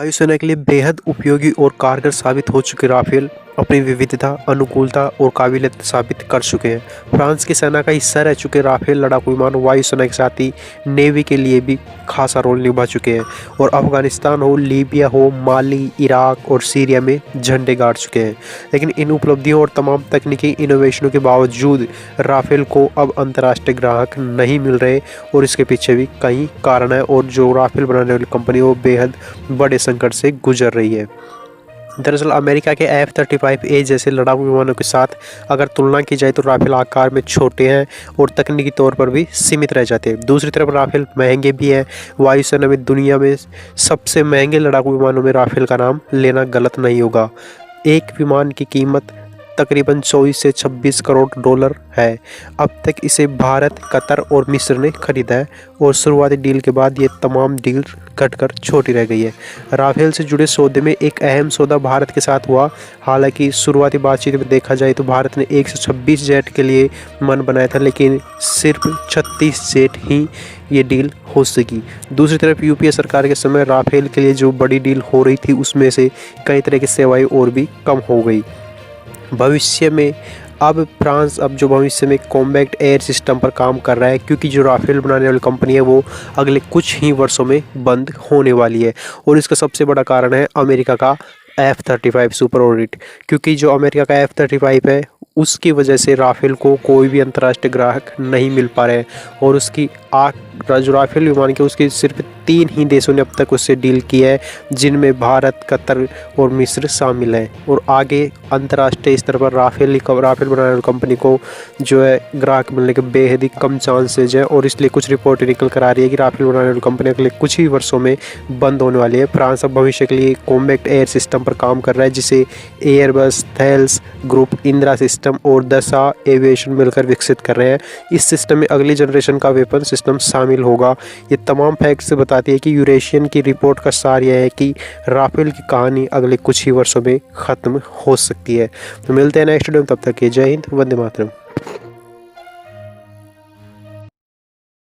वायुसेना के लिए बेहद उपयोगी और कारगर साबित हो चुके राफेल अपनी विविधता, अनुकूलता और काबिलियत साबित कर चुके हैं। फ्रांस की सेना का हिस्सा रह चुके राफेल लड़ाकू विमान वायुसेना के साथ ही नेवी के लिए भी खासा रोल निभा चुके हैं और अफगानिस्तान हो, लीबिया हो, माली, इराक और सीरिया में झंडे गाड़ चुके हैं। लेकिन इन उपलब्धियों और तमाम तकनीकी इनोवेशनों के बावजूद राफेल को अब अंतर्राष्ट्रीय ग्राहक नहीं मिल रहे और इसके पीछे भी कई कारण है और जो राफेल बनाने वाली कंपनी है वो बेहद बड़े संकट से गुजर रही है। दरअसल अमेरिका के F-35A जैसे लड़ाकू विमानों के साथ अगर तुलना की जाए तो राफेल आकार में छोटे हैं और तकनीकी तौर पर भी सीमित रह जाते हैं। दूसरी तरफ राफेल महंगे भी हैं। वायुसेना में दुनिया में सबसे महंगे लड़ाकू विमानों में राफेल का नाम लेना गलत नहीं होगा। एक विमान की कीमत तकरीबन 24 से 26 करोड़ डॉलर है। अब तक इसे भारत, कतर और मिस्र ने खरीदा है और शुरुआती डील के बाद ये तमाम डील घटकर छोटी रह गई है। राफेल से जुड़े सौदे में एक अहम सौदा भारत के साथ हुआ। हालांकि शुरुआती बातचीत में देखा जाए तो भारत ने 126 जेट के लिए मन बनाया था, लेकिन सिर्फ 36 जेट ही ये डील हो सकी। दूसरी तरफ यूपीए सरकार के समय राफेल के लिए जो बड़ी डील हो रही थी उसमें से कई तरह की सेवाएं और भी कम हो गई। भविष्य में फ्रांस जो भविष्य में कॉम्बैट एयर सिस्टम पर काम कर रहा है, क्योंकि जो राफेल बनाने वाली कंपनी है वो अगले कुछ ही वर्षों में बंद होने वाली है और इसका सबसे बड़ा कारण है अमेरिका का F-35 सुपर ऑर्बिट। क्योंकि जो अमेरिका का F-35 है उसकी वजह से राफेल को कोई भी अंतर्राष्ट्रीय ग्राहक नहीं मिल पा रहे हैं और उसकी जो राफेल विमान के उसके सिर्फ 3 ही देशों ने अब तक उससे डील की है, जिनमें भारत, कतर और मिस्र शामिल हैं। और आगे अंतर्राष्ट्रीय स्तर पर राफेल बनाने वाली कंपनी को जो है ग्राहक मिलने के बेहद ही कम चांसेज हैं और इसलिए कुछ रिपोर्ट निकल कर आ रही है कि राफेल बनाने वाली कंपनी अगले कुछ ही वर्षों में बंद होने वाली है। फ्रांस अब भविष्य के लिए कॉम्बैट एयर सिस्टम पर काम कर रहा है, जिसे Airbus, Thales group, Indira system और दसा एविएशन मिलकर विकसित कर रहे हैं। इस सिस्टम में अगली जनरेशन का वेपन सिस्टम शामिल होगा। ये तमाम फैक्ट्स बताती है कि यूरेशियन की रिपोर्ट का सार यह है कि राफेल की कहानी अगले कुछ ही वर्षों में ख़त्म हो सकती है। तो मिलते हैं नेक्स्ट वीडियो में, तब तक के जय हिंद, वंदे मातरम।